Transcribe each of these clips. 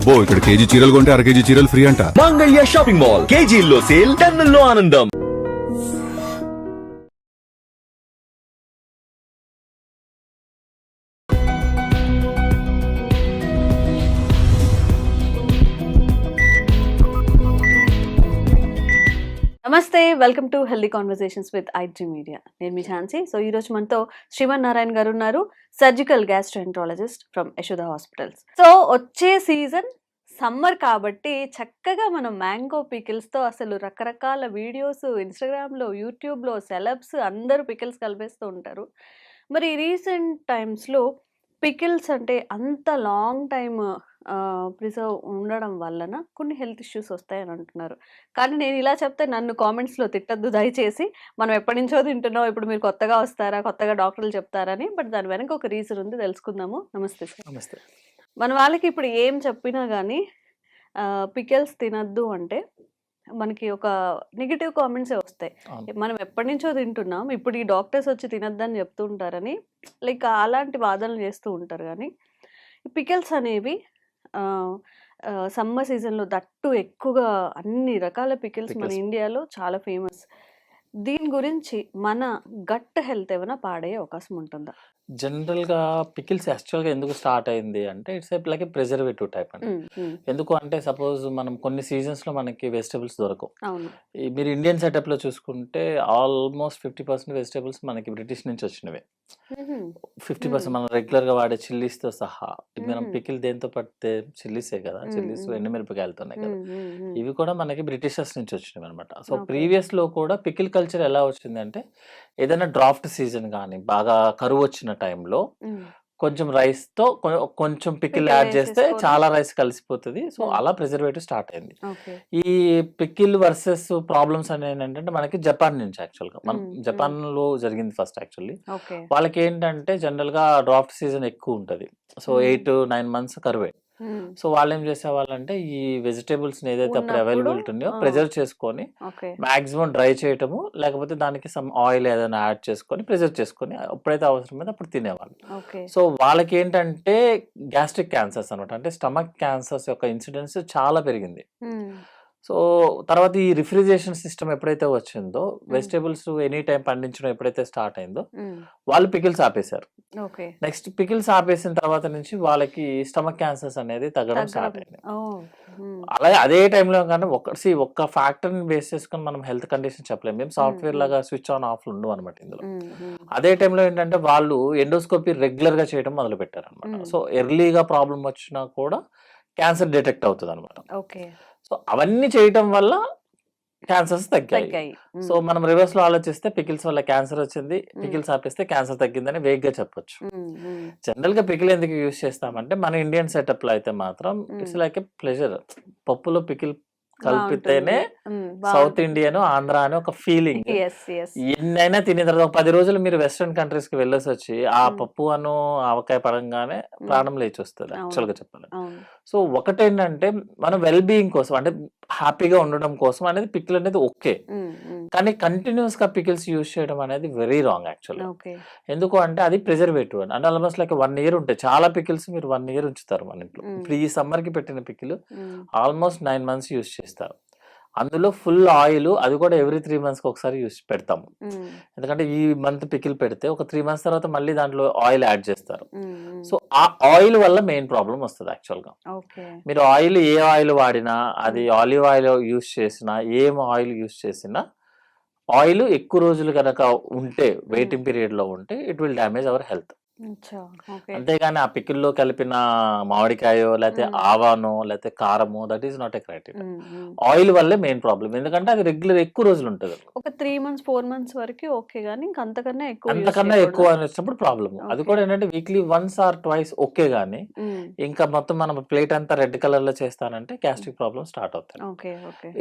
అబ్బో ఇక్కడ కేజీ చీరలు కొంటే అర కేజీ చీరలు ఫ్రీ అంట. మంగళ్య షాపింగ్ మాల్, కేజీల్లో సేల్, టన్నుల్లో ఆనందం. నమస్తే, welcome to healthy conversations with IG media. నేను మీ ఝాన్సీ. సో ఈరోజు మనతో శ్రీమన్ నారాయణ గారు ఉన్నారు, surgical gastroenterologist from Yashoda hospitals. So వచ్చే సీజన్ సమ్మర్ కాబట్టి చక్కగా మనం మ్యాంగో పికిల్స్తో అసలు రకరకాల వీడియోస్ ఇన్స్టాగ్రామ్లో, యూట్యూబ్లో సెలబ్స్ అందరూ పికిల్స్ కలిపేస్తూ ఉంటారు. మరి రీసెంట్ టైమ్స్లో పికిల్స్ అంటే అంత లాంగ్ టైమ్ ప్రిజర్వ్ ఉండడం వలన కొన్ని హెల్త్ ఇష్యూస్ వస్తాయని అంటున్నారు. కానీ నేను ఇలా చెప్తే నన్ను కామెంట్స్లో తిట్టద్దు దయచేసి. మనం ఎప్పటి నుంచో తింటున్నాం, ఇప్పుడు మీరు కొత్తగా వస్తారా, కొత్తగా డాక్టర్లు చెప్తారని. బట్ దాని వెనక ఒక రీజన్ ఉంది, తెలుసుకుందాము. నమస్తే సార్. నమస్తే. మన వాళ్ళకి ఇప్పుడు ఏం చెప్పినా కానీ పికిల్స్ తినద్దు అంటే మనకి ఒక నెగిటివ్ కామెంట్సే వస్తాయి. మనం ఎప్పటి నుంచో తింటున్నాం, ఇప్పుడు ఈ డాక్టర్స్ వచ్చి తినద్దని చెప్తూ ఉంటారని లైక్ అలాంటి వాదనలు చేస్తూ ఉంటారు. కానీ పికిల్స్ అనేవి సమ్మర్ సీజన్లో దట్టు ఎక్కువగా అన్ని రకాల పికిల్స్ మన ఇండియాలో చాలా ఫేమస్. దీని గురించి మన గట్ హెల్త్ ఏమైనా పాడే అవకాశం ఉంటుందా? జనరల్గా పికిల్స్ యాక్చువల్గా ఎందుకు స్టార్ట్ అయింది అంటే it's like A preservative type అండి. ఎందుకు అంటే సపోజ్ మనం కొన్ని సీజన్స్లో మనకి వెజిటబుల్స్ దొరకవు. మీరు ఇండియన్ సెటప్లో చూసుకుంటే ఆల్మోస్ట్ 50% వెజిటబుల్స్ మనకి బ్రిటిష్ నుంచి వచ్చినవే. 50% మనం రెగ్యులర్గా వాడే చిల్లీస్తో సహా. మనం పికిల్ దేంతో పడితే చిల్లీసే కదా, చిల్లీస్ ఎండుమిరపకాయలతో కదా, ఇవి కూడా మనకి బ్రిటిషర్స్ నుంచి వచ్చినవి అనమాట. సో ప్రీవియస్లో కూడా పికిల్ కల్చర్ ఎలా వచ్చిందంటే ఏదైనా డ్రాఫ్ట్ సీజన్ కానీ బాగా కరువు వచ్చిన టైంలో కొంచెం రైస్తో కొంచెం పికిల్ యాడ్ చేస్తే చాలా రైస్ కలిసిపోతుంది. సో అలా ప్రిజర్వేటివ్ స్టార్ట్ అయింది. ఈ పికిల్ వర్సెస్ ప్రాబ్లమ్స్ అనేది ఏంటంటే మనకి జపాన్ నుంచి యాక్చువల్గా మనం జపాన్లో జరిగింది ఫస్ట్. యాక్చువల్లీ వాళ్ళకి ఏంటంటే జనరల్గా డ్రాఫ్ట్ సీజన్ ఎక్కువ ఉంటుంది. సో 8-9 months కరువే. సో వాళ్ళు ఏం చేసేవాళ్ళంటే ఈ వెజిటేబుల్స్ ఏదైతే అప్పుడు అవైలబిలిటీ ఉన్నాయో ప్రిజర్వ్ చేసుకొని మాక్సిమం డ్రై చేయటము, లేకపోతే దానికి సమ్ ఆయిల్ ఏదైనా యాడ్ చేసుకొని ప్రిజర్వ్ చేసుకొని ఎప్పుడైతే అవసరమైతే అప్పుడు తినేవాళ్ళు. సో వాళ్ళకి ఏంటంటే గ్యాస్ట్రిక్ క్యాన్సర్స్ అనమాట, అంటే స్టమక్ క్యాన్సర్స్ యొక్క ఇన్సిడెన్స్ చాలా పెరిగింది. సో తర్వాత ఈ రిఫ్రిజరేషన్ సిస్టమ్ ఎప్పుడైతే వచ్చిందో, వెజిటేబుల్స్ ఎనీ టైం పండించడం ఎప్పుడైతే స్టార్ట్ అయిందో వాళ్ళు పికిల్స్ ఆపేశారు. నెక్స్ట్ పికిల్స్ ఆపేసిన తర్వాత నుంచి వాళ్ళకి స్టమక్ క్యాన్సర్స్ అనేది తగ్గడం స్టార్ట్ అయింది. అలాగే అదే టైంలో కానీ ఒక్క ఫ్యాక్టర్ని బేస్ చేసుకొని మనం హెల్త్ కండిషన్ చెప్పలేము. మేము సాఫ్ట్వేర్ లాగా స్విచ్ ఆన్ ఆఫ్ ఉండవు అనమాట ఇందులో. అదే టైంలో ఏంటంటే వాళ్ళు ఎండోస్కోపీ రెగ్యులర్గా చేయడం మొదలు పెట్టారు అనమాట. సో ఎర్లీగా ప్రాబ్లం వచ్చినా కూడా క్యాన్సర్ డిటెక్ట్ అవుతుంది అనమాట. సో అవన్నీ చేయటం వల్ల క్యాన్సర్స్ తగ్గాయి. సో మనం రివర్స్ లో ఆలోచిస్తే పికిల్స్ వల్ల క్యాన్సర్ వచ్చింది, పికిల్స్ ఆపేస్తే క్యాన్సర్ తగ్గిందని వేగ్గా చెప్పొచ్చు. జనరల్ గా పికిల్ ఎందుకు యూజ్ చేస్తామంటే మన ఇండియన్ సెటప్ లో అయితే మాత్రం ఇట్స్ లైక్ ఏ ప్లెజర్. పప్పులో పికిల్ కలిపితేనే సౌత్ ఇండియన్, ఆంధ్ర అని ఒక ఫీలింగ్. ఎన్నైనా తినే తర్వాత 10 రోజులు మీరు వెస్ట్రన్ కంట్రీస్ కి వెళ్ళేసి వచ్చి ఆ పప్పు అను ఆవకాయ పడంగానే ప్రాణం లేచి వస్తుంది యాక్చువల్ గా చెప్పాలి. సో ఒకటేంటంటే మన వెల్ బీయింగ్ కోసం, అంటే హ్యాపీగా ఉండడం కోసం అనేది పికిల్ అనేది ఓకే, కానీ కంటిన్యూస్ గా పికిల్స్ యూజ్ చేయడం అనేది వెరీ రాంగ్ యాక్చువల్. ఎందుకు అంటే అది ప్రిజర్వేటివ్ అంటే ఆల్మోస్ట్ లైక్ 1 year ఉంటాయి. చాలా పికిల్స్ మీరు 1 year ఉంచుతారు మన ఇంట్లో. ఇప్పుడు ఈ సమ్మర్ కి పెట్టిన పికిల్ ఆల్మోస్ట్ 9 months యూజ్ చేస్తారు. అందులో ఫుల్ ఆయిల్, అది కూడా ఎవ్రీ 3 months ఒకసారి యూజ్ పెడతాము. ఎందుకంటే ఈ మంత్ పికిల్ పెడితే ఒక 3 months తర్వాత మళ్ళీ దాంట్లో ఆయిల్ యాడ్ చేస్తారు. సో ఆ ఆయిల్ వల్ల మెయిన్ ప్రాబ్లం వస్తుంది యాక్చువల్ గా. మీరు ఆయిల్ ఏ ఆయిల్ వాడినా, అది ఆలివ్ ఆయిల్ యూజ్ చేసినా, ఏం ఆయిల్ యూజ్ చేసినా, ఆయిల్ ఎక్కువ రోజులు కనుక ఉంటే, వెయిటింగ్ పీరియడ్ లో ఉంటే it will damage our health. అంతేగాని ఆ పికిల్లో కలిపిన మామిడికాయో లేకపోతే ఆవానో లేకపోతే కారమో that is not a criteria. Oil వల్లే మెయిన్ ప్రాబ్లం, ఎందుకంటే అది రెగ్యులర్ ఎక్కువ రోజులు ఉంటుంది. ఒక 3 months 4 months వరకు ఓకే, కానీ అంతకన్నా ఎక్కువ అనేసినప్పుడు ప్రాబ్లమ్. అది కూడా ఏంటంటే వీక్లీ 1 or 2 ఓకే, కానీ ఇంకా మొత్తం మనం ప్లేట్ అంతా రెడ్ కలర్ లో చేస్తానంటే గ్యాస్ట్రిక్ ప్రాబ్లమ్ స్టార్ట్ అవుతాయి.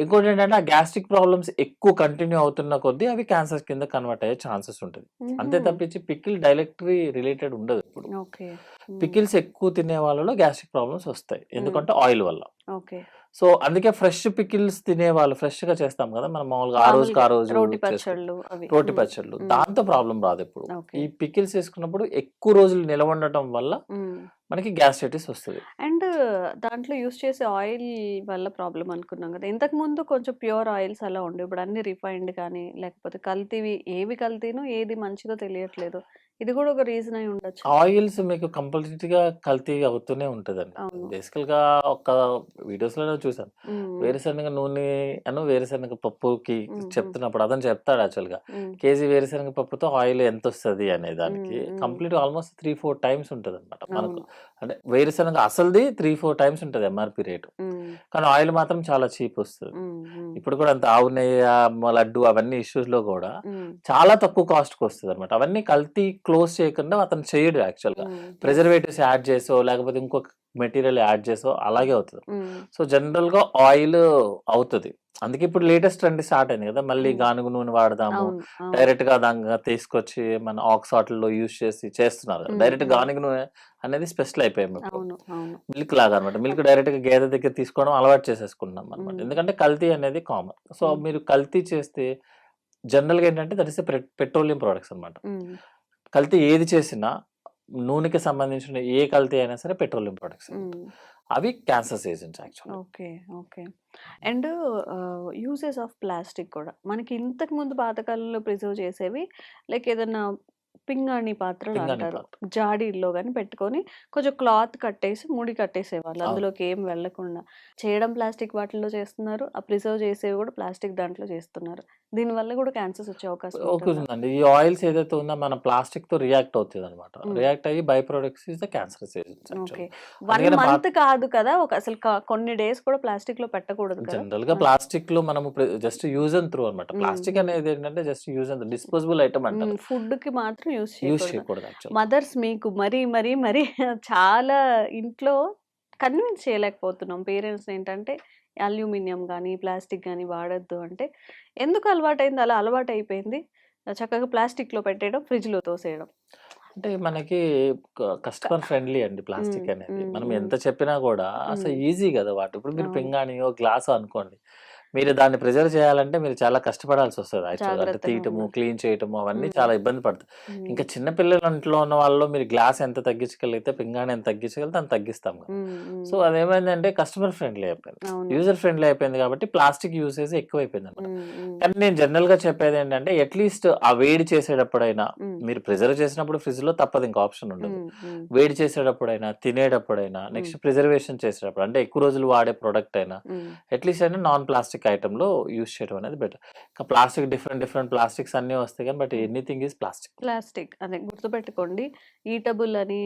ఇంకోటి ఏంటంటే ఆ గ్యాస్ట్రిక్ ప్రాబ్లమ్స్ ఎక్కువ కంటిన్యూ అవుతున్న కొద్దీ అవి క్యాన్సర్ కింద కన్వర్ట్ అయ్యే ఛాన్సెస్ ఉంటుంది. అంతే తప్పించి పికిల్ డైరెక్ట్లీ రిలేటెడ్ రిలేటెడ్ ఉండదు ఇప్పుడు. ఓకే. పికిల్స్ ఎక్కువ తినే వాళ్ళలో గ్యాస్ట్రిక్ ప్రాబ్లమ్స్ వస్తాయి, ఎందుకంటే ఆయిల్ వల్ల. ఓకే. సో అందుకే ఫ్రెష్ పికిల్స్ తినేవాళ్ళు, ఫ్రెష్ గా చేస్తాం కదా మనం మామూలుగా ఆ రోజుకి ఆ రోజు రోటి చేసుకుంటాం. పచ్చళ్ళు అవి. రోటి పచ్చళ్ళు, దాంతో ప్రాబ్లం రాదు ఎప్పుడు. ఓకే. ఈ పికిల్స్ వేసుకున్నప్పుడు ఎక్కువ రోజులు నిలవ ఉండటం వల్ల మనకి గ్యాస్ట్రైటిస్ వస్తుంది. అండ్ దాంట్లో యూస్ చేసే ఆయిల్ వల్ల ప్రాబ్లం అనుకున్నాం కదా, ఇంతకు ముందు కొంచెం ప్యూర్ ఆయిల్స్ అలా ఉండే, ఇప్పుడు అన్ని రిఫైన్డ్ కానీ లేకపోతే కల్తీవి, ఏవి కల్తీనో ఏది మంచిదో తెలియట్లేదు. ఇది కూడా ఒక రీజన్ అయి ఉండొచ్చు. ఆయిల్స్ మీకు కంప్లీట్ గా కల్తీ అవుతూనే ఉంటదండి. అవును. బేసికల్ గా ఒక వీడియోస్ లో చూసాను, వేరుశనగ నూనె వేరుశనగ పప్పుకి చెప్తున్నప్పుడు అతను చెప్తాడు యాక్చువల్ గా కేజీ వేరుశనగ పప్పుతో ఆయిల్ ఎంత వస్తుంది అనే దానికి కంప్లీట్ ఆల్మోస్ట్ 3-4 టైమ్స్ ఉంటది అనమాట మనకు. అంటే వేరుశనగ అసలుది 3-4 టైమ్స్ ఉంటది ఎంఆర్పి రేటు, కానీ ఆయిల్ మాత్రం చాలా చీప్ వస్తుంది. ఇప్పుడు కూడా అంత ఆవు నెయ్యి, లడ్డు అవన్నీ ఇష్యూస్ లో కూడా చాలా తక్కువ కాస్ట్ కి వస్తుంది అనమాట. అవన్నీ కల్తీ క్లోజ్ చేయకుండా అతను చేయడు యాక్చువల్ గా, ప్రిజర్వేటివ్స్ యాడ్ చేసో లేకపోతే ఇంకొక మెటీరియల్ యాడ్ చేసో అలాగే అవుతుంది. సో జనరల్ గా ఆయిల్ అవుతుంది. అందుకే ఇప్పుడు లేటెస్ట్ ట్రెండ్ స్టార్ట్ అయింది కదా, మళ్ళీ గానుగు నూనె వాడదాము, డైరెక్ట్ గా దాంగా తీసుకొచ్చి మన ఆక్స్ లో యూజ్ చేస్తున్నారు. డైరెక్ట్ గానుగు నూనె అనేది స్పెషల్ అయిపోయింది మిల్క్ లాగా అనమాట. మిల్క్ డైరెక్ట్ గా గేదె దగ్గర తీసుకోవడం అలవాటు చేసేసుకుంటున్నాం అనమాట, ఎందుకంటే కల్తీ అనేది కామన్. సో మీరు కల్తీ చేస్తే జనరల్ గా ఏంటంటే దట్ ఇస్ పెట్రోలియం ప్రొడక్ట్స్ అనమాట. కల్తీ ఏది చేసినా నూనెకి సంబంధించిన ఏ కల్తీ అయినా సరే పెట్రోలియం ప్రొడక్ట్స్, అవి cancer agents actual. Okay. Okay. And usage of plastic కూడా మనకి ఇంతకు ముందు పాతకాలంలో ప్రిజర్వ్ చేసేవి, లైక్ ఏదన్నా పింగాణి పాత్రలు అంటారు, జాడీల్లో కానీ పెట్టుకొని కొంచెం క్లాత్ కట్టేసి ముడి కట్టేసేవాళ్ళు, అందులోకి ఏం వెళ్లకుండా. చేయడం ప్లాస్టిక్ వాటిల్లో చేస్తున్నారు, ఆ ప్రిజర్వ్ చేసేవి కూడా ప్లాస్టిక్ దాంట్లో చేస్తున్నారు. దీనివల్ల కూడా క్యాన్సర్స్ వచ్చే అవకాశం ఉంటుందండి. ఈ ఆయిల్స్ ఏదైతే ఉందో మన ప్లాస్టిక్ తో రియాక్ట్ అవుతుంది అనమాట, రియాక్ట్ అయ్యి by products is the cancer agents. Okay. 1 month కాదు కదా, ఒక అసలు కొన్ని డేస్ కూడా ప్లాస్టిక్ లో పెట్టకూడదు కదా. జనరల్ గా ప్లాస్టిక్ లో మనము జస్ట్ యూజ్ అండ్ త్రూ అనమాట. ప్లాస్టిక్ అనేది ఏంటంటే just use and disposable item అంటారు, ఫుడ్ కి మాత్రం యూజ్ చేయకూడదు. మదర్స్ మీకు మరీ చాలా ఇంట్లో కన్విన్స్ చేయలేకపోతున్నాం పేరెంట్స్ ఏంటంటే అల్యూమినియం కానీ ప్లాస్టిక్ కానీ వాడద్దు అంటే. ఎందుకు అలవాటైంది అలా? అలవాటు అయిపోయింది, చక్కగా ప్లాస్టిక్ లో పెట్టేయడం, ఫ్రిడ్జ్ లో తోసేయడం. అంటే మనకి కస్టమర్ ఫ్రెండ్లీ అండి ప్లాస్టిక్ అనేది. మనం ఎంత చెప్పినా కూడా అసలు ఈజీ కదా వాటి. ఇప్పుడు మీరు పింగాణియో గ్లాస్ అనుకోండి, మీరు దాన్ని ప్రిజర్వ్ చేయాలంటే మీరు చాలా కష్టపడాల్సి వస్తుంది యాక్చువల్గా. అంటే తీయటము, క్లీన్ చేయటము అవన్నీ చాలా ఇబ్బంది పడుతుంది. ఇంకా చిన్న పిల్లల ఇంట్లో ఉన్న వాళ్ళు మీరు గ్లాస్ ఎంత తగ్గించగలిగితే పింగాణి ఎంత తగ్గించగలిగితే అంత తగ్గిస్తాం కదా. సో అదేమైందంటే కస్టమర్ ఫ్రెండ్లీ అయిపోయింది, యూజర్ ఫ్రెండ్లీ అయిపోయింది కాబట్టి ప్లాస్టిక్ యూసేజ్ ఎక్కువ అయిపోయింది అనమాట. కానీ నేను జనరల్ గా చెప్పేది ఏంటంటే అట్లీస్ట్ ఆ వేడి చేసేటప్పుడైనా, మీరు ప్రిజర్వ్ చేసినప్పుడు ఫ్రిడ్జ్ లో తప్పదు, ఇంకా ఆప్షన్ ఉండదు. వేడి చేసేటప్పుడైనా, తినేటప్పుడైనా, నెక్స్ట్ ప్రిజర్వేషన్ చేసేటప్పుడు అంటే ఎక్కువ రోజులు వాడే ప్రొడక్ట్ అయినా అట్లీస్ట్ అయినా నాన్ ప్లాస్టిక్ ఐటమ్ లో యూజ్ చేయడం అనేది బెటర్. ఇంకా ప్లాస్టిక్ డిఫరెంట్ ప్లాస్టిక్స్ అన్ని వస్తాయి కానీ బట్ ఎనీథింగ్ ఈజ్ ప్లాస్టిక్. అదే గుర్తుపెట్టుకోండి, ఈటబుల్ అని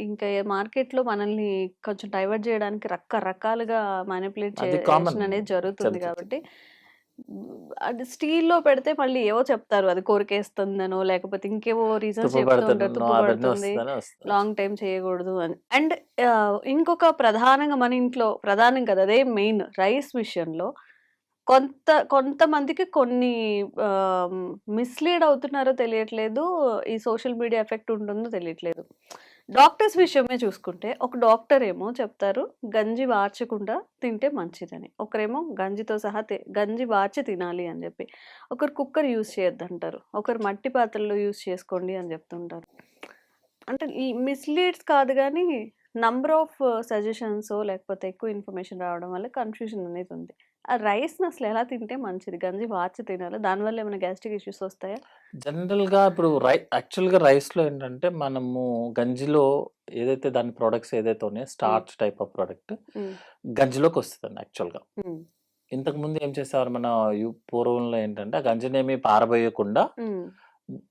ఇంకా మార్కెట్ లో మనల్ని కొంచెం డైవర్ట్ చేయడానికి రకరకాలుగా మ్యానిపులేట్ చేయడం అనేది జరుగుతుంది. కాబట్టి అది స్టీల్ లో పెడితే మళ్ళీ ఏవో చెప్తారు, అది కొరికేస్తుందనో లేకపోతే ఇంకేవో రీజన్స్ చెప్తుంటారు, తుప్పుపడుతుంది, లాంగ్ టైం చేయకూడదు అని. అండ్ ఇంకొక ప్రధానంగా మన ఇంట్లో ప్రధానం కదా, అదే మెయిన్, రైస్ విషయంలో కొంతమందికి కొన్ని మిస్లీడ్ అవుతున్నారో తెలియట్లేదు, ఈ సోషల్ మీడియా ఎఫెక్ట్ ఉంటుందో తెలియట్లేదు. డాక్టర్స్ విషయమే చూసుకుంటే ఒక డాక్టర్ ఏమో చెప్తారు గంజి వార్చకుండా తింటే మంచిదని, ఒకరేమో గంజితో సహా గంజి వార్చి తినాలి అని చెప్పి, ఒకరు కుక్కర్ యూజ్ చేయొద్దు అంటారు, ఒకరు మట్టి పాత్రలో యూజ్ చేసుకోండి అని చెప్తుంటారు. అంటే ఈ మిస్లీడ్స్ కాదు కానీ నంబర్ ఆఫ్ సజెషన్స్ లేకపోతే ఎక్కువ ఇన్ఫర్మేషన్ రావడం వల్ల కన్ఫ్యూజన్ అనేది ఉంది. ఆ రైస్ని అసలు ఎలా తింటే మంచిది? గంజి వార్చి తినాలి, దానివల్ల ఏమైనా గ్యాస్ట్రిక్ ఇష్యూస్ వస్తాయా? జనరల్ గా ఇప్పుడు యాక్చువల్ గా రైస్ లో ఏంటంటే మనము గంజిలో ఏదైతే దాని ప్రొడక్ట్స్ ఏదైతే ఉన్నాయో స్టార్చ్ టైప్ ఆఫ్ ప్రొడక్ట్ గంజిలోకి వస్తుంది యాక్చువల్ గా. ఇంతకు ముందు ఏం చేసేవారు మన పూర్వంలో ఏంటంటే ఆ గంజినేమి పారబోయకుండా,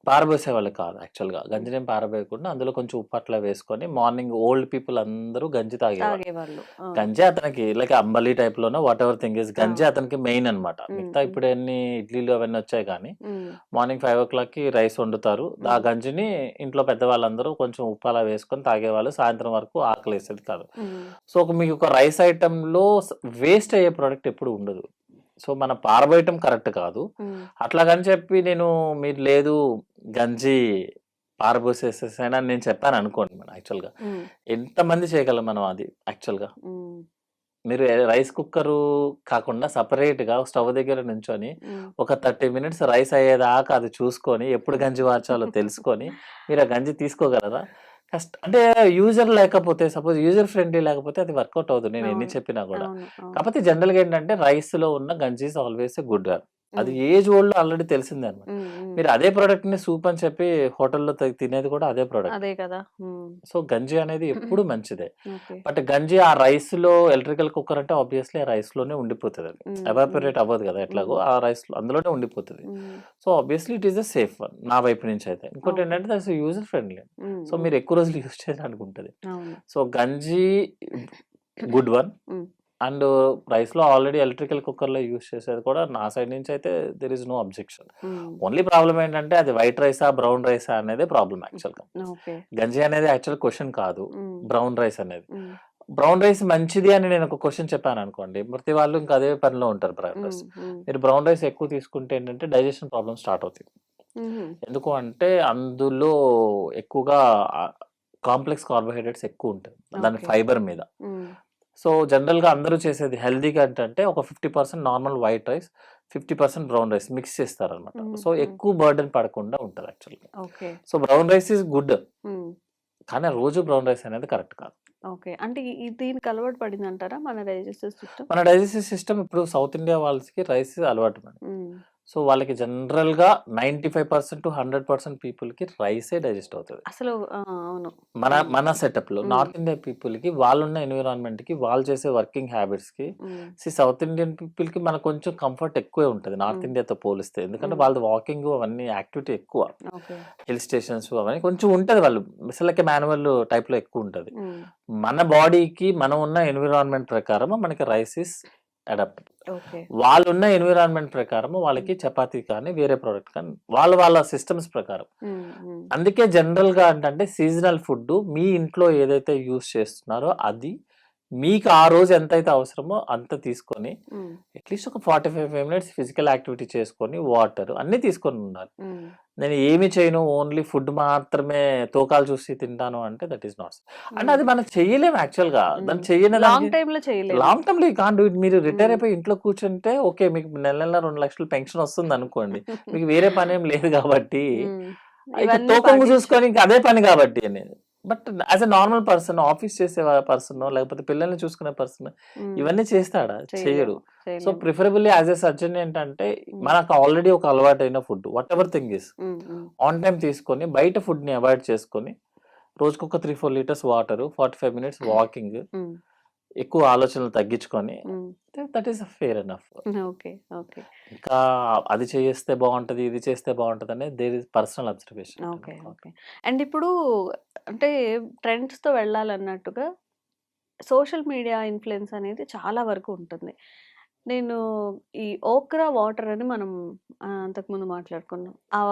పారబోసేవాళ్ళు కాదు యాక్చువల్ గా, గంజినేం పారబోయకుండా అందులో కొంచెం ఉప్పు అట్లా వేసుకొని మార్నింగ్ ఓల్డ్ పీపుల్ అందరూ గంజి తాగేవాళ్ళు. గంజి అతనికి లైక్ అంబలి టైప్ లోనో వాట్ ఎవర్ థింగ్ ఇస్, గంజి అతనికి మెయిన్ అనమాట. మిగతా ఇప్పుడు అన్ని ఇడ్లీలు అవన్నీ వచ్చాయి కానీ మార్నింగ్ 5 o'clock కి రైస్ వండుతారు, ఆ గంజిని ఇంట్లో పెద్దవాళ్ళందరూ కొంచెం ఉప్పు అలా వేసుకొని తాగేవాళ్ళు, సాయంత్రం వరకు ఆకలి వేసేది కాదు. సో మీకు ఒక రైస్ ఐటమ్ లో వేస్ట్ అయ్యే ప్రోడక్ట్ ఎప్పుడు ఉండదు. సో మన పారబోయటం కరెక్ట్ కాదు. అట్లాగని చెప్పి మీరు లేదు గంజి పారబోసేసేసాను అని నేను చెప్పాను అనుకోండి మనం యాక్చువల్గా ఎంతమంది చేయగలం మనం అది యాక్చువల్గా. మీరు రైస్ కుక్కరు కాకుండా సపరేట్గా స్టవ్ దగ్గర నుంచొని ఒక 30 మినిట్స్ రైస్ అయ్యేదాకా అది చూసుకొని ఎప్పుడు గంజి వార్చాలో తెలుసుకొని మీరు ఆ గంజి తీసుకోగలరా? అంటే యూజర్ లేకపోతే, సపోజ్ యూజర్ ఫ్రెండ్లీ లేకపోతే అది వర్కౌట్ అవుతుంది నేను ఎన్ని అవును చెప్పినా కూడా. అవును అవును కాకపోతే జనరల్గా ఏంటంటే రైస్లో ఉన్న గంజి is always a good one. అది ఏజ్ ఓల్డ్ ఆల్రెడీ తెలిసిందే అనమాట. మీరు అదే ప్రోడక్ట్ ని సూప్ అని చెప్పి హోటల్లో తినేది కూడా అదే ప్రోడక్ట్. అదే కదా. సో గంజి అనేది ఎప్పుడు మంచిదే. ఓకే బట్ గంజి ఆ రైస్ లో ఎలక్ట్రికల్ కుక్కర్ అంటే ఆబ్వియస్లీ ఆ రైస్ లోనే ఉండిపోతుంది. అది ఎవాపరేట్ అవ్వదు కదా ఎట్లాగో, ఆ రైస్ అందులోనే ఉండిపోతుంది. So obviously it is a safe one నా వైపు నుంచి అయితే. ఇంకోటి ఓకే ఏంటంటే దట్స్ యూజర్ ఫ్రెండ్లీ. సో మీరు ఎక్కువ రోజులు యూజ్ చేయడానికి ఉంటుంది. అవును సో గంజి గుడ్ వన్. అండ్ రైస్లో ఆల్రెడీ ఎలక్ట్రికల్ కుక్కర్లో యూజ్ చేసేది కూడా నా సైడ్ నుంచి అయితే there is no objection. Only problem ఏంటంటే అది వైట్ రైసా బ్రౌన్ రైసా అనేది ప్రాబ్లం యాక్చువల్గా. ఓకే గంజి అనేది యాక్చువల్ క్వశ్చన్ కాదు, బ్రౌన్ రైస్ అనేది. బ్రౌన్ రైస్ మంచిది అని నేను ఒక క్వశ్చన్ చెప్పాను అనుకోండి, ప్రతి వాళ్ళు ఇంకా అదే పనిలో ఉంటారు బ్రౌన్ రైస్. మీరు బ్రౌన్ రైస్ ఎక్కువ తీసుకుంటే ఏంటంటే డైజెషన్ ప్రాబ్లమ్ స్టార్ట్ అవుతుంది. ఎందుకు అంటే అందులో ఎక్కువగా కాంప్లెక్స్ కార్బోహైడ్రేట్స్ ఎక్కువ ఉంటాయి దాని ఓకే ఫైబర్ మీద. సో జనరల్గా అందరూ చేసేది హెల్దీగా అంటే ఒక 50% normal white rice, 50% brown rice mix చేస్తారనమాట. సో ఎక్కువ బర్డెన్ పడకుండా ఉంటుంది యాక్చువల్గా. Okay so brown rice is good, కానీ రోజు బ్రౌన్ రైస్ అనేది కరెక్ట్ కాదు. ఓకే అంటే దీనికి అలవాటు పడింది అంటారా మన డైజెస్టివ్ సిస్టమ్? మన డైజెస్టివ్ సిస్టమ్ ఇప్పుడు సౌత్ ఇండియా వాళ్ళకి రైస్ అలవాటు మేడం. సో వాళ్ళకి జనరల్గా 95% to 100% పీపుల్కి రైసే డైజెస్ట్ అవుతుంది అసలు. అవును మన సెటప్లో. నార్త్ ఇండియా పీపుల్కి వాళ్ళున్న ఎన్విరాన్మెంట్కి, వాళ్ళు చేసే వర్కింగ్ హ్యాబిట్స్కి, సౌత్ ఇండియన్ పీపుల్కి మనకు కొంచెం కంఫర్ట్ ఎక్కువే ఉంటుంది నార్త్ ఇండియాతో పోలిస్తే. ఎందుకంటే వాళ్ళది వాకింగ్ అవన్నీ యాక్టివిటీ ఎక్కువ, ఓకే హిల్ స్టేషన్స్ అవన్నీ కొంచెం ఉంటుంది. వాళ్ళు మిసలకి మాన్యువల్ టైప్లో ఎక్కువ ఉంటుంది. మన బాడీకి మనం ఉన్న ఎన్విరాన్మెంట్ ప్రకారం మనకి రైస్ ఇస్ అడాప్ట్. ఓకే వాళ్ళున్న ఎన్విరాన్మెంట్ ప్రకారం వాళ్ళకి చపాతీ కానీ వేరే ప్రోడక్ట్ కానీ వాళ్ళ సిస్టమ్స్ ప్రకారం. అందుకే జనరల్ గా అంటే సీజనల్ ఫుడ్ మీ ఇంట్లో ఏదైతే యూస్ చేస్తున్నారో అది మీకు ఆ రోజు ఎంతైతే అవసరమో అంత తీసుకొని అట్లీస్ట్ ఒక 45 మినిట్స్ ఫిజికల్ యాక్టివిటీ చేసుకొని వాటర్ అన్ని తీసుకొని ఉండాలి. నేను ఏమి చేయను ఓన్లీ ఫుడ్ మాత్రమే తోకాలు చూసి తింటాను అంటే దట్ ఈస్ నాట్. అంటే అది మనం చెయ్యలేము యాక్చువల్ గా. దాన్ని చెయ్యని లాంగ్ టైమ్ లో చేయలేదు. లాంగ్ టర్మ్ లో కాన్ డూ ఇట్. మీరు రిటైర్ అయిపోయి ఇంట్లో కూర్చుంటే ఓకే, మీకు నెల 2 లక్షలు పెన్షన్ వస్తుంది అనుకోండి, మీకు వేరే పని ఏం లేదు కాబట్టి తోకంగు చూసుకొని ఇంకా అదే పని కాబట్టి అనేది. But as a normal person, office చేసే పర్సన్ లేకపోతే పిల్లల్ని చూసుకునే పర్సన్ ఇవన్నీ చేస్తాడా? చేయడు. So preferably as a surgeon ఏంటంటే మనకు ఆల్రెడీ ఒక అలవాటు అయిన food what ever thing is on time తీసుకొని బయట ఫుడ్ ని అవాయిడ్ చేసుకొని రోజుకు ఒక 3-4 లీటర్స్ వాటర్, 45 మినిట్స్ వాకింగ్, ఎక్కువ ఆలోచనలు తగ్గించుకొని that is fair enough. Okay okay ఇంకా అది చేస్తే బాగుంటది, ఇది చేస్తే బాగుంటది అనేది there is personal observation. Okay okay and ఇప్పుడు అంటే ట్రెండ్స్ తో వెళ్ళాలన్నట్టుగా సోషల్ మీడియా ఇన్ఫ్లుయెన్స్ అనేది చాలా వరకు ఉంటుంది. నేను ఈ ఓక్రా వాటర్ అని మనం అంతకుముందు మాట్లాడుకున్నాం. ఆ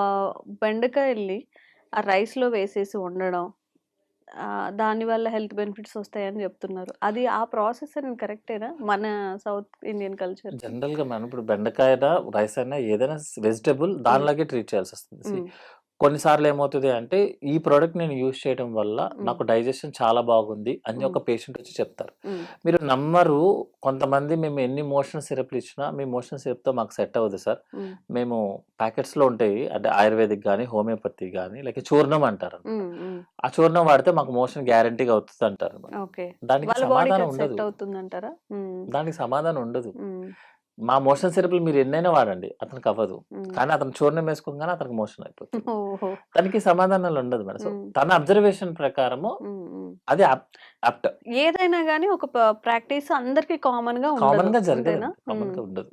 బెండకాయల్ని ఆ రైస్లో వేసేసి వండడం, దానివల్ల హెల్త్ బెనిఫిట్స్ వస్తాయని చెప్తున్నారు. అది ఆ ప్రాసెస్ అనేది కరెక్టేనా మన సౌత్ ఇండియన్ కల్చర్? జనరల్ గా మనం ఇప్పుడు బెండకాయ రైస్ అయినా ఏదైనా వెజిటబుల్ దానిలాగే ట్రీట్ చేయాల్సి వస్తుంది. కొన్నిసార్లు ఏమవుతుంది అంటే ఈ ప్రోడక్ట్ నేను యూజ్ చేయడం వల్ల నాకు డైజెషన్ చాలా బాగుంది అని ఒక పేషెంట్ వచ్చి చెప్తారు. మీరు నమ్మరు, కొంతమంది మేము ఎన్ని మోషన్ సిరప్లు ఇచ్చినా మీ మోషన్ సిరప్తో మాకు సెట్ అవ్వదు సార్, మేము ప్యాకెట్స్లో ఉంటాయి అంటే ఆయుర్వేదిక్ కానీ హోమియోపతి కానీ లేక చూర్ణం అంటారు, ఆ చూర్ణం వాడితే మాకు మోషన్ గ్యారంటీగా అవుతుంది అంటారు. దానికి సమాధానం ఉండదు. దానికి సమాధానం ఉండదు. మా మోషన్ సిరప్లు మీరు ఎన్నైనా వాడండి అతనికి అవ్వదు, కానీ అతను చూర్ణం వేసుకోగానే అతనికి మోషన్ అయిపోతుంది. దానికి సమాధానాలు ఉండదు మేడం. సో తన అబ్జర్వేషన్ ప్రకారము అది అప్ట్. ఏదైనా గానీ ఒక ప్రాక్టీస్ అందరికి కామన్ గా జరగదు, కామన్ గా ఉండదు,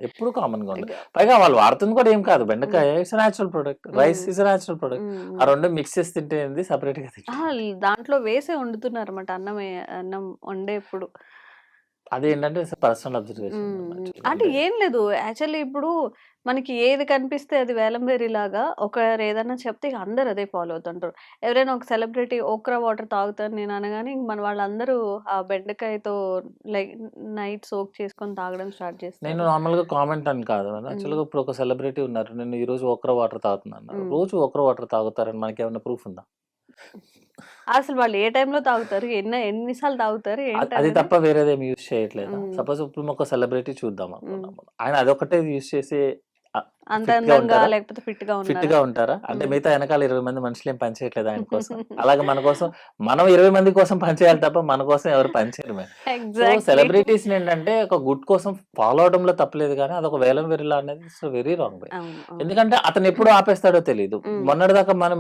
ఎప్పుడు కామన్ గా ఉండదు. పైగా వాళ్ళు వాడుతుంది కూడా ఏం కాదు, బెండకాయ it's natural product, rice is natural product. ఆ రెండు మిక్స్ చేసి తింటే సెపరేట్ గా దాంట్లో వేసే వండుతున్నారు అన్నమాట. అన్నం వండేప్పుడు అదేంటంటే పర్సనల్ అబ్జర్వేషన్ అంటే ఏం లేదు. యాక్చువల్లీ ఇప్పుడు మనకి ఏది కనిపిస్తే అది వేలం వెర్రిలాగా ఒకరు ఏదన్నా చెప్తే ఇక అందరూ అదే ఫాలో అవుతుంటారు. ఎవరైనా ఒక సెలబ్రిటీ ఓక్రా వాటర్ తాగుతాను నేను అనగానే ఇంక మన వాళ్ళందరూ ఆ బెండకాయతో లైక్ నైట్ సోక్ చేసుకొని తాగడం స్టార్ట్ నేను చేస్తారు. నార్మల్గా కామెంట్ అని కాదు హ్మ్. యాక్చువల్గా. ఇప్పుడు ఒక సెలబ్రిటీ ఉన్నారు, నేను ఈ రోజు ఓక్రా వాటర్ తాగుతున్నాను అన్నారు. హ్మ్. రోజు ఓక్రా వాటర్ తాగుతారని మనకి ఏమైనా ప్రూఫ్ ఉందా? అసలు వాళ్ళు ఏ టైంలో తాగుతారు? ఎన్ని సార్లు తాగుతారు? అది ఏంటనేది తప్ప వేరేదేమి యూజ్ చేయట్లేదా? హ్మ్. సపోజ్ ఇప్పుడు ఒక సెలబ్రిటీ చూద్దాం హ్మ్. అనుకున్నాము, ఆయన అదొకటే యూజ్ చేసి అంత ఫిట్ గా అందంగా ఉంటారా? లేకపోతే ఫిట్‌గా ఫిట్ ఉన్నారా? గా ఉంటారా? అంటే హ్మ్. మిగతా వెనకాల 20 మంది మనుషులు ఏం పని చేయట్లేదు ఆయన కోసం. అలాగే మన కోసం మనం 20 మంది కోసం పని చేయాలి తప్ప మన కోసం ఎవరు పని చేయరు మేడం. So exactly. సెలబ్రిటీస్ ఏంటంటే ఒక గుడ్ కోసం ఫాలో అవడంలో తప్పలేదు కానీ అదొక వేలం వెర్రిలా అనేది ఇట్స్ వెరీ రాంగ్ వే. అవును. అవును. ఎందుకంటే అతను ఎప్పుడు ఆపేస్తాడో తెలియదు. హ్మ్.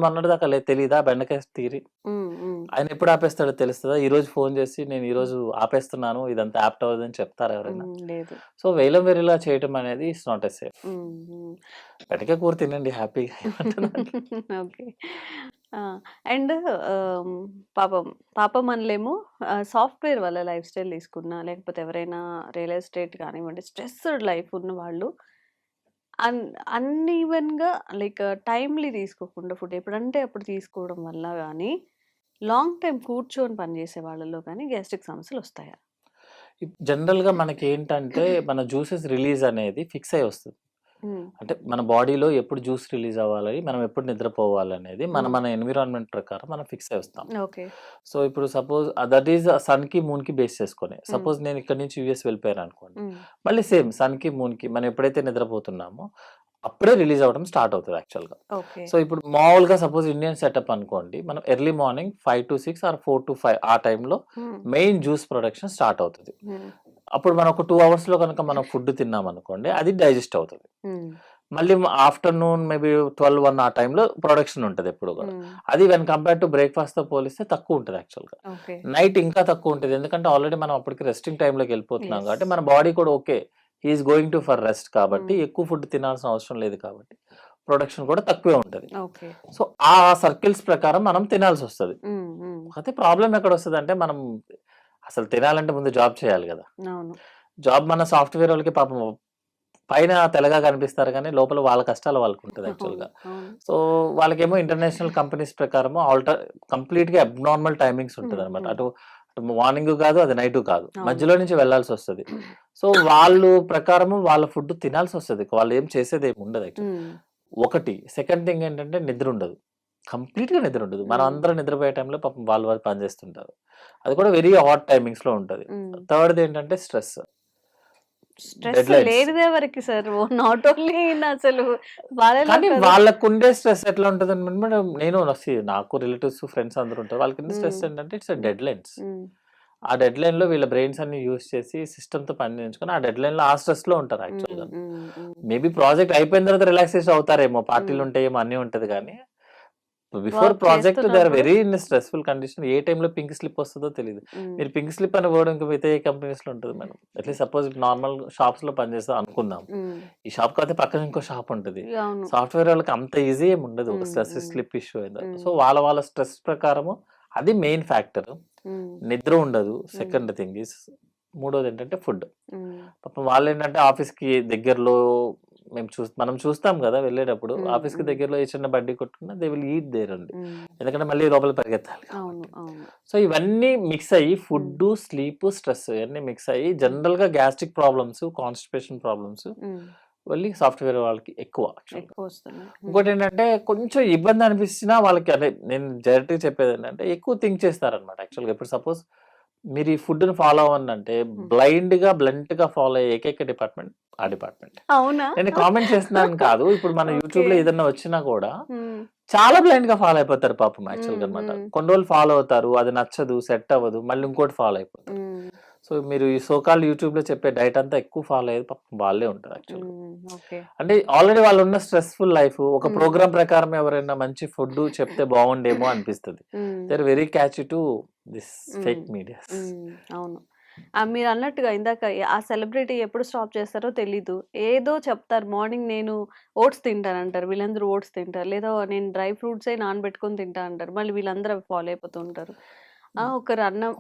మొన్నటిదాకా తెలీదా బెండకాయ థియరీ? హ్మ్. హ్మ్. ఆయన ఎప్పుడు ఆపేస్తాడో తెలుస్తదా? ఈ రోజు ఫోన్ చేసి నేను ఈ రోజు ఆపేస్తున్నాను, ఇదంతా యాప్ట్ అవ్వదని చెప్తారా ఎవరైనా? లేదు. సో వేలం వెర్రిలా చేయటం అనేది ఇట్స్ నాట్ ఎ సేఫ్. హ్మ్. హ్మ్. బెండకాయ కూర తినండి హ్యాపీగా ఏమంటారు దాంట్లో. ఓకే. ఆ! అండ్ ఆహ్, పాపం పాపం అనలేము. సాఫ్ట్‌వేర్ వల్ల లైఫ్ స్టైల్ తీసుకున్నా, లేకపోతే ఎవరైనా రియల్ ఎస్టేట్ కానివ్వండి, స్ట్రెస్డ్ లైఫ్ ఉన్నవాళ్ళు అన్ అన్‌ఈవెన్‌గా లైక్ టైమ్‌లీ తీసుకోకుండా ఫుడ్ ఎప్పుడంటే అప్పుడు తీసుకోవడం వల్ల గానీ, లాంగ్ టైమ్ కూర్చొని పనిచేసే వాళ్ళలో గానీ గ్యాస్ట్రిక్ సమస్యలొస్తాయా? జనరల్‌గా మనకేంటంటే మన జ్యూసెస్ రిలీజ్ అనేది ఫిక్స్ అయ్యి వస్తది. హ్మ్. అంటే మన బాడీలో ఎప్పుడు జ్యూస్ రిలీజ్ అవ్వాలి, మనం ఎప్పుడు నిద్రపోవాలనేది మన హ్మ్. మన ఎన్విరాన్మెంట్ ప్రకారం మనం ఫిక్స్ అయ్యి వస్తాం. ఓకే. సో ఇప్పుడు సపోజ్ దట్ ఈస్ సన్‌కి, మూన్‌కి బేస్ చేసుకొని. హ్మ్. సపోజ్ నేను ఇక్కడి నుంచి యూఎస్ వెళ్ళిపోయాననుకోండి. హ్మ్. మళ్ళీ సేమ్ సన్‌కి, మూన్‌కి మనం ఎప్పుడైతే నిద్రపోతున్నామో అప్పుడే రిలీజ్ అవ్వడం స్టార్ట్ అవుతది యాక్చువల్‌గా. ఓకే. సో ఇప్పుడు మామూలుగా సపోజ్ ఇండియన్ సెటప్ అనుకోండి. మనం ఎర్లీ మార్నింగ్ 5-6 ఆర్ 4-5 ఆ టైంలో హ్మ్. మెయిన్ జ్యూస్ ప్రొడక్షన్ స్టార్ట్ అవుతది. హ్మ్. అప్పుడు మనం ఒక 2 అవర్స్‌లో గనుక మనం ఫుడ్ తిన్నామనుకోండి, అది డైజెస్ట్ అవుతది. హ్మ్. మళ్ళీ ఆఫ్టర్‌నూన్ మేబీ 12, 1 ఆ టైంలో ప్రొడక్షన్ ఉంటది ఎప్పుడు గూడా. హ్మ్. అది వెన్ కంపేర్ టు బ్రేక్‌ఫాస్ట్‌తో పోలిస్తే తక్కువుంటది యాక్చువల్‌గా. ఓకే. నైట్ ఇంకా తక్కువుంటది. ఎందుకంటే ఆల్రెడీ మనం అప్పటికి రెస్టింగ్ టైమ్‌లోకెళ్ళిపోతున్నాం యెస్. కాబట్టి మన బాడీ కూడా okay. He is going to for rest కాబట్టి హ్మ్. ఎక్కువ ఫుడ్ తినాల్సిన అవసరం లేదు కాబట్టి ప్రొడక్షన్ కూడా తక్కువే ఉంటది. ఓకే. సో, ఆ సర్కిల్స్ ప్రకారం మనం తినాల్సొస్తది. హ్మ్. హ్మ్. కాకపోతే ప్రాబ్లమ్ ఎక్కడొస్తదంటే మనం అసలు తినాలంటే ముందు జాబ్ చేయాలి గదా! అవును. జాబ్ మన సాఫ్ట్‌వేరోళ్ళకి పాపం పైన తెల్లగా కనిపిస్తారు గానీ, లోపల వాళ్ళ కష్టాలు వాళ్ళకుంటది అవును. యాక్చువల్‌గా. అవును. సో, వాళ్ళకేమో ఇంటర్నేషనల్ కంపెనీస్ ప్రకారము కంప్లీట్‌గా అబ్నార్మల్ టైమింగ్స్ హ్మ్. ఉంటదనమాట. హ్మ్. అటు మార్నింగు కాదు, అది నైటు కాదు. అవును. మధ్యలో నుంచి వెళ్ళాల్సొస్తది. సో, వాళ్ళు ప్రకారము వాళ్ళ ఫుడ్ తినాల్సొస్తది. వాళ్ళేం చేసేదేమి ఉండదు యాక్చువల్లీ. హ్మ్. ఒకటి. సెకండ్ థింగ్ ఏంటంటే నిద్రుండదు. కంప్లీట్‌గా నిద్రుండదు. మనం హ్మ్. అందరం నిద్రపోయే టైంలో పాపం వాళ్ళు పని చేస్తుంటారు. అది కూడా వెరీ ఆడ్ టైమింగ్స్‌లో ఉంటది. హ్మ్. థర్డ్‌దేంటంటే స్ట్రెస్. Stress deadlines. లేనిదే ఎవరికి సార్? నాట్ ఓన్లీ అసలు వాళ్ళెలా కానీ కాదు. వాళ్ళకుండే స్ట్రెస్ ఎట్లా ఉంటదంటే మేడం నేను నాకు రిలేటివ్స్, ఫ్రెండ్స్ అందరూ ఉంటారు. వాళ్ళకుండే హ్మ్. స్ట్రెస్ ఏంటంటే ఇట్స్ హ్మ్. డెడ్‌లైన్స్. హ్మ్. ఆ డెడ్‌లైన్‌లో వీళ్ళ బ్రెయిన్స్ అన్ని యూజ్ చేసి సిస్టమ్‌తో పని చేయించుకొని ఆ డెడ్‌లైన్‌లో ఆ స్ట్రెస్‌లో ఉంటారు హ్మ్. యాక్చువల్‌గా. హ్మ్. హ్మ్. మేబీ ప్రాజెక్ట్ అయిపోయిన తర్వాత రిలాక్సేషన్ అవుతారేమో. హ్మ్. పార్టీలుంటాయేమో అన్నీ ఉంటది గానీ, before work project they are చేస్తున్నప్పుడు వెరీ ఇన్ స్ట్రెస్‌ఫుల్ కండిషన్. ఏ టైమ్‌లో పింక్ స్లిప్ వస్తదో తెలీదు. హ్మ్. మీరు పింక్ స్లిప్ అనే వర్డ్ ఇంక మిగతా ఏ కంపెనీస్‌లో ఉంటది మేడం. అట్లీస్ట్ సపోజ్ నార్మల్ షాప్స్‌లో పనిచేస్తాం అనుకుందాం. హ్మ్. ఈ షాప్ కాకపోతే పక్కన ఇంకో షాప్ ఉంటది. అవును. సాఫ్ట్‌వేర్ వాళ్ళకి అంత ఈజీ ఏమి ఉండదు. ఒక హ్మ్. స్ట్రెస్ హ్మ్. స్లిప్ ఇష్యూ అయిన తర్వాత. సో, హ్మ్. వాళ్ళ స్ట్రెస్ ప్రకారము అది మెయిన్ ఫ్యాక్టర్. హ్మ్. నిద్ర ఉండదు. హ్మ్. సెకండ్ థింగ్ ఈస్ మూడోదేంటంటే ఫుడ్. హ్మ్. పాపం వాళ్ళేంటంటే ఆఫీస్‌కి దగ్గరలో మనం చూస్తాం గదా! వెళ్ళేటప్పుడు హ్మ్. ఆఫీస్‌కి హ్మ్. దగ్గరలో ఏ చిన్న బడ్డీ కొట్టున్నా they will eat there only. హ్మ్. ఎందుకంటే మళ్ళీ లోపల పరిగెత్తాలి అవును. కాబట్టి. అవును. సో, ఇవన్నీ మిక్స్ అయ్యి హ్మ్. ఫుడ్డు, స్లీపు, స్ట్రెస్ ఇవన్నీ మిక్స్ అయ్యి హ్మ్. జనరల్‌గా గ్యాస్ట్రిక్ ప్రాబ్లమ్స్, కాన్‌స్టిపేషన్ ప్రాబ్లమ్స్ హ్మ్. ఓన్లీ సాఫ్ట్‌వేర్ వాళ్ళకి ఎక్కువ యాక్చువల్‌గా. ఎక్కువొస్తున్నాయి. హ్మ్. ఇంకోటేంటంటే కొంచెం ఇబ్బంది అనిపించినా వాళ్ళకి అదే నేను డైరెక్ట్‌గా చెప్పేదేంటంటే ఎక్కువ థింక్ చేస్తారనమాట యాక్చువల్‌గా. ఇప్పుడు సపోజ్ మీరు ఈ ఫుడ్‌ని ఫాలో అవ్వనంటే హ్మ్. బ్లంట్‌గా ఫాలో అయ్యే ఏకైక డిపార్ట్‌మెంట్ ఆ డిపార్ట్‌మెంట్. అవునా? నేను కామెంట్ చేస్తున్నానని కాదు. ఇప్పుడు మన ఓకే. యూట్యూబ్‌లో ఏదన్నా వచ్చినా కూడా హ్మ్. చాలా బ్లైండ్‌గా ఫాలో అయిపోతారు పాపం యాక్చువల్‌గా హ్మ్. అన్నమాట. హ్మ్. కొన్ని రోజులు ఫాలో అవుతారు. అది నచ్చదు, సెట్ అవ్వదు. మళ్ళీ ఇంకోటి ఫాలో అయిపోతారు. హ్మ్. సో, మీరు ఈ సో కాల్డ్ యూట్యూబ్‌లో చెప్పే డైట్ అంతా ఎక్కువ ఫాలో అయ్యేది పాపం వాళ్ళే ఉంటారు యాక్చువల్‌గా. హ్మ్. ఓకే. అంటే ఆల్రెడీ వాళ్ళున్న స్ట్రెస్‌ఫుల్ లైఫ్ ఒక హ్మ్. ప్రోగ్రామ్ ప్రకారం ఎవరైనా మంచి ఫుడ్ చెప్తే బాగుండేమో అనిపిస్తది. హ్మ్. They are very catchy to this hmm. Fake medias. హ్మ్. అవును. మీరన్నట్టుగా ఇందాక ఆ సెలబ్రిటీ ఎప్పుడు స్టాప్ చేస్తారో తెలీదు. ఏదో చెప్తారు. మార్నింగ్ నేను ఓట్స్ తింటానంటారు. వీళ్ళందరూ ఓట్స్ తింటారు. లేదా నేను డ్రై ఫ్రూట్సే నానబెట్టుకొని తింటా అంటారు. మళ్ళీ వీళ్ళందరూ అవి ఫాలో అయిపోతూ ఉంటారు. ఒకరు అన్నం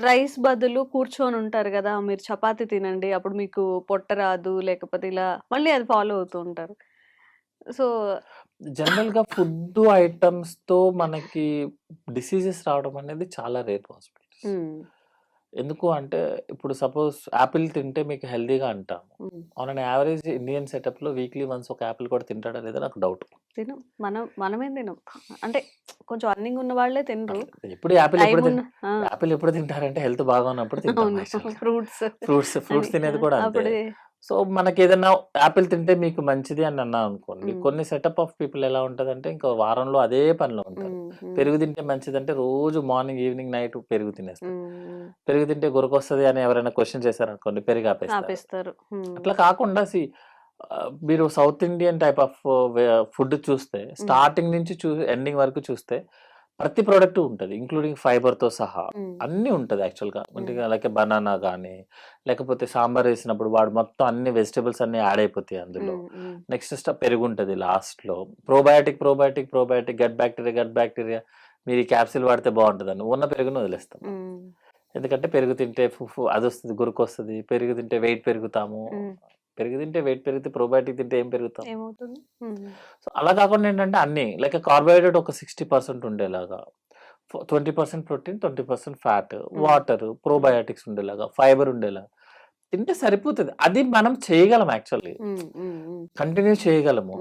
రైస్ బదులు కూర్చొని ఉంటారు కదా, మీరు చపాతీ తినండి అప్పుడు మీకు పొట్ట రాదు, లేకపోతే ఇలా మళ్ళీ అది ఫాలో అవుతూ ఉంటారు. సో జనరల్‌గా ఫుడ్ ఐటెమ్స్‌తో మనకి డిసీజెస్ రావడం అనేది చాలా రేర్ పాసిబిలిటీస్. ఎందుకు అంటే ఇప్పుడు సపోజ్ యాపిల్ తింటే మీకు హెల్తీగా అంటాము. ఆన్ అన్ యావరేజ్ ఇండియన్ సెటప్‌లో వీక్లీ వన్స్ ఒక యాపిల్ కూడా తింటాడా లేదా నాకు డౌట్. తినం. మనమేం తినం. అంటే కొంచెం అర్నింగ్ ఉన్న వాళ్ళే తినరు. ఎప్పుడు యాపిల్ టైం ఎప్పుడు ఉన్న యాపిల్ ఎప్పుడు తింటారంటే హెల్త్ బాగా ఉన్నప్పుడు తింటాం అవును. యాక్చువల్‌గా. ఫ్రూట్స్ ఫ్రూట్స్ అని. తినేది కూడా అంతే. అప్పుడే సో, మనకేదన్నా యాపిల్ తింటే మీకు మంచిది అని అన్నామనుకోండి, హ్మ్. కొన్ని సెటప్ ఆఫ్ పీపుల్ ఎలా ఉంటదంటే, ఇంకా వారంలో అదే పనిలో ఉంటారు. పెరుగు తింటే మంచిదంటే రోజు మార్నింగ్, ఈవినింగ్, నైట్ పెరుగు తినేస్తారు. పెరుగు తింటే గురకొస్తది అని ఎవరైనా క్వెషన్ చేశారనుకోండి, పెరుగు ఆపేస్తారు. ఆపేస్తారు. అట్లా కాకుండా మీరు south Indian type of food చూస్తే స్టార్టింగ్ నుంచి ఎండింగ్ వరకు చూస్తే ప్రతి ప్రొడక్ట్ ఉంటది. ఇంక్లూడింగ్ ఫైబర్‌తో సహా అన్నీ ఉంటది యాక్చువల్‌గా. అంటే లైక్ బనానా గానీ, లేకపోతే సాంబార్ వేసినప్పుడు వాడు మొత్తం అన్ని వెజిటబుల్స్ అన్నీ యాడ్ అయిపోతాయి అందులో. నెక్స్ట్ పెరుగుంటది లాస్ట్‌లో. ప్రోబయాటిక్, గట్ బ్యాక్టీరియా మీరు ఈ క్యాప్సూల్ వాడితే బావుంటదని ఉన్న పెరుగుని వదిలేస్తాం. ఎందుకంటే పెరుగు తింటే అదొస్తది, గురకొస్తది. పెరుగు తింటే వెయిట్ పెరుగుతాము. పెరుగు తింటే వెయిట్ పెరిగితే ప్రోబయాటిక్ తింటే ఏం పెరుగుతాం? ఏమవుతుంది? సో, అలా కాకుండా ఏంటంటే అన్నీ లైక్ కార్బోహైడ్రేట్ ఒక 60% ఉండేలాగా, 20% ప్రోటీన్, 20% ఫ్యాట్, వాటర్, ప్రోబయాటిక్స్ ఉండేలాగా, ఫైబర్ ఉండేలాగా తింటే సరిపోతది. అది మనం చేయగలం యాక్చువల్లీ. కంటిన్యూ చేయగలము.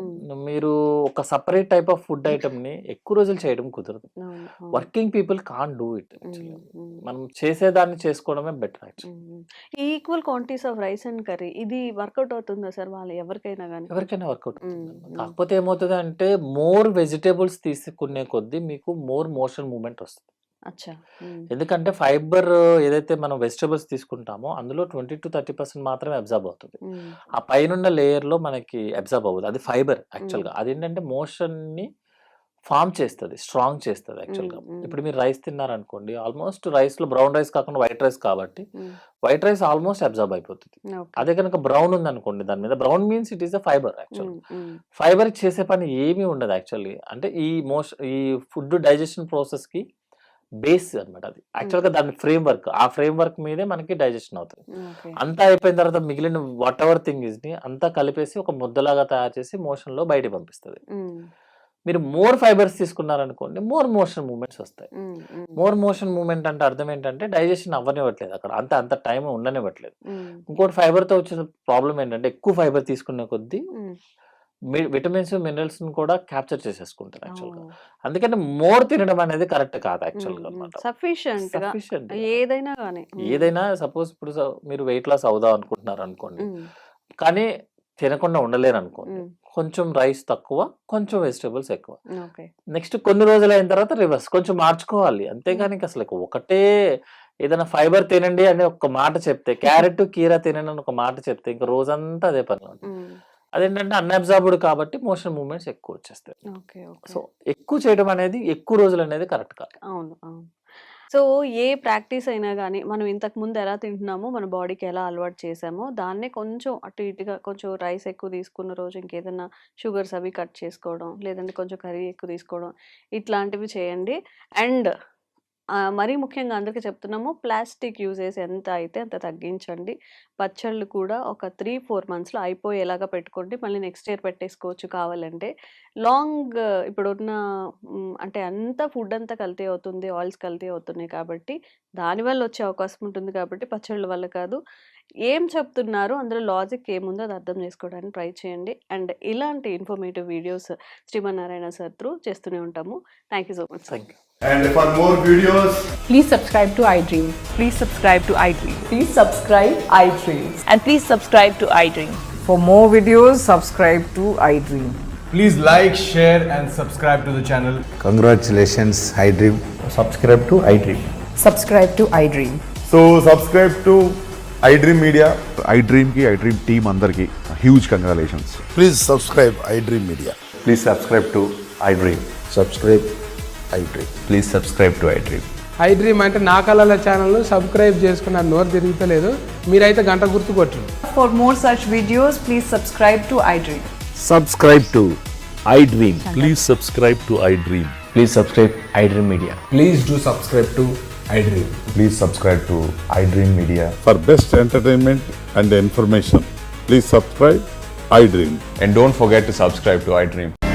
మీరు ఒక సెపరేట్ టైప్ ఆఫ్ ఫుడ్ ఐటెమ్‌ని ఎక్కువ రోజులు చేయడం కుదరదు. Working people can't do it actually. మనం చేసేదాన్ని చేసుకోవడమే better actually. Equal quantities of rice and curry ఇది వర్కౌట్ అవుతుందా సార్ వాళ్ళు ఎవరికైనా గానీ? ఎవరికైనా వర్కౌట్ అవుతుంది. కాకపోతే ఏమవుతదంటే మోర్ వెజిటబుల్స్ తీసుకునే కొద్దీ మీకు మోర్ మోషన్ మూవ్‌మెంట్ వస్తది. అచ్చా! ఎందుకంటే ఫైబర్ ఏదైతే మనం వెజిటబుల్స్ తీసుకుంటామో అందులో 20-30% మాత్రమే అబ్జార్బ్ అవుతది. ఆ పైనున్న లేయర్‌లో మనకి అబ్జార్బ్ అవ్వదు. అది ఫైబర్ యాక్చువల్‌గా. అదేంటంటే మోషన్‌ని ఫార్మ్ చేస్తది. స్ట్రాంగ్ చేస్తది యాక్చువల్‌గా. ఇప్పుడు మీరు రైస్ తిన్నారనుకోండి, ఆల్మోస్ట్ రైస్‌లో బ్రౌన్ రైస్ కాకుండా వైట్ రైస్ కాబట్టి వైట్ రైస్ ఆల్మోస్ట్ అబ్జార్బ్ అయిపోతది. అదే కనుక బ్రౌన్ ఉందనుకోండి దాని మీద, brown means it is a fibre యాక్చువల్‌గా. ఫైబర్ చేసే పని ఏమీ ఉండదు యాక్చువల్లీ. అంటే ఈ ఫుడ్ డైజెషన్ ప్రాసెస్‌కి బేస్ అన్నమాట అది. యాక్చువల్‌గా దాని ఫ్రేమ్‌వర్క్. ఆ ఫ్రేమ్‌వర్క్ మీదే మనకి డైజెషన్ అవుతది. అంతా అయిపోయిన తర్వాత మిగిలిన వాటెవర్ థింగ్ ఈస్‌ని అంతా కలిపేసి ఒక ముద్దలాగా తయారు చేసి మోషన్‌లో బయటికి పంపిస్తది. మీరు మోర్ ఫైబర్స్ తీసుకున్నారనుకోండి, మోర్ మోషన్ మూవ్‌మెంట్స్ వస్తాయి. మోర్ మోషన్ మూవ్‌మెంట్ అంటే అర్థం ఏంటంటే డైజెషన్ అవ్వనివ్వట్లేదు అక్కడ. అంత టైమ్ ఉండనివ్వట్లేదు. ఇంకోటి ఫైబర్‌తో వచ్చే ప్రాబ్లమ్ ఏంటంటే ఎక్కువ ఫైబర్ తీసుకునే కొద్దీ విటమిన్స్, మినరల్స్‌ని కూడా క్యాప్చర్ చేసేసుకుంటది యాక్చువల్‌గా. అందుకని మోర్ తినడం అనేది కరెక్ట్ కాదు యాక్చువల్‌గా అన్నమాట. సఫిషియెంట్‌గా సఫిషియెంట్. ఏదైనా గానీ. ఏదైనా సపోజ్ ఇప్పుడు మీరు వెయిట్ లాస్ అవుదాం అనుకుంటున్నారనుకోండి. కానీ తినకుండా ఉండలేరనుకోండి. కొంచెం రైస్ తక్కువ, కొంచెం వెజిటబుల్స్ ఎక్కువ. నెక్స్ట్ కొన్ని రోజులైన తర్వాత రివర్స్ కొంచెం మార్చుకోవాలి. అంతేగాని అసలు ఒకటే ఏదైనా ఫైబర్ తినండి అని ఒక మాట చెప్తే, క్యారెట్, కీరా తినండి అని ఒక మాట చెప్తే ఇంక రోజంతా అదే పనిలో ఉంటది. అదేంటంటే అన్‌అబ్జార్బ్డ్ కాబట్టి మోషన్ మూవ్‌మెంట్స్ ఎక్కువ వచ్చేస్తాయి. సో, ఎక్కువ చేయడం అనేది ఎక్కువ రోజులు అనేది కరెక్ట్ కాదు. అవును. సో, ఏ ప్రాక్టీస్ అయినా గానీ మనం ఇంతకు ముందు ఎలా తింటున్నామో, మన బాడీకి ఎలా అలవాటు చేసామో దాన్నే కొంచెం అటు ఇటుగా కొంచెం రైస్ ఎక్కువ తీసుకున్న రోజు ఇంకేదన్నా షుగర్స్ అవి కట్ చేసుకోవడం, లేదంటే కొంచెం కర్రీ ఎక్కువ తీసుకోవడం ఇట్లాంటివి చేయండి. అండ్ మరీ ముఖ్యంగా అందరికీ చెప్తున్నాము, ప్లాస్టిక్ యూజెస్ ఎంత అయితే అంత తగ్గించండి. పచ్చళ్ళు కూడా ఒక 3-4 మంత్స్‌లో అయిపోయేలాగా పెట్టుకోండి. మళ్ళీ నెక్స్ట్ ఇయర్ పెట్టేసుకోవచ్చు కావాలంటే. లాంగ్ ఇప్పుడున్న అంటే అంతా ఫుడ్ అంతా కల్తీ అవుతుంది. ఆయిల్స్ కల్తీ అవుతున్నాయి కాబట్టి దానివల్ల వచ్చే అవకాశం ఉంటుంది కాబట్టి పచ్చళ్ళ వల్ల కాదు. ఏం చెప్తున్నారు అందులో లాజిక్ ఏముందో అది అర్థం చేసుకోవడానికి ట్రై చేయండి. అండ్ ఇలాంటి informative videos Srimannarayana sir through చేస్తూనే ఉంటాము. Thank you so much. Thank you. And for more videos, Please subscribe to iDream. Please subscribe to iDream. Please subscribe iDream. And please subscribe to iDream. For more videos, subscribe to iDream. please like, share and subscribe to the channel. Congratulations, iDream. Subscribe to iDream. Subscribe to iDream. So subscribe to iDream Media. iDream కి iDream team అందరికి huge congratulations. Please subscribe iDream Media. Please subscribe to iDream. Subscribe iDream. Please subscribe to iDream. iDream అంటే నా కళల ఛానల్ను subscribe చేసుకున్న నోరు తిరుగుతలేదు, మీరైతే గంట గుర్తు కొట్టండి. For more such videos, please subscribe to iDream. Subscribe to iDream. Please subscribe to iDream. Please subscribe iDream Media. Please do subscribe to iDream. Please subscribe to iDream Media. For best entertainment and information, please subscribe iDream. And don't forget to subscribe to iDream.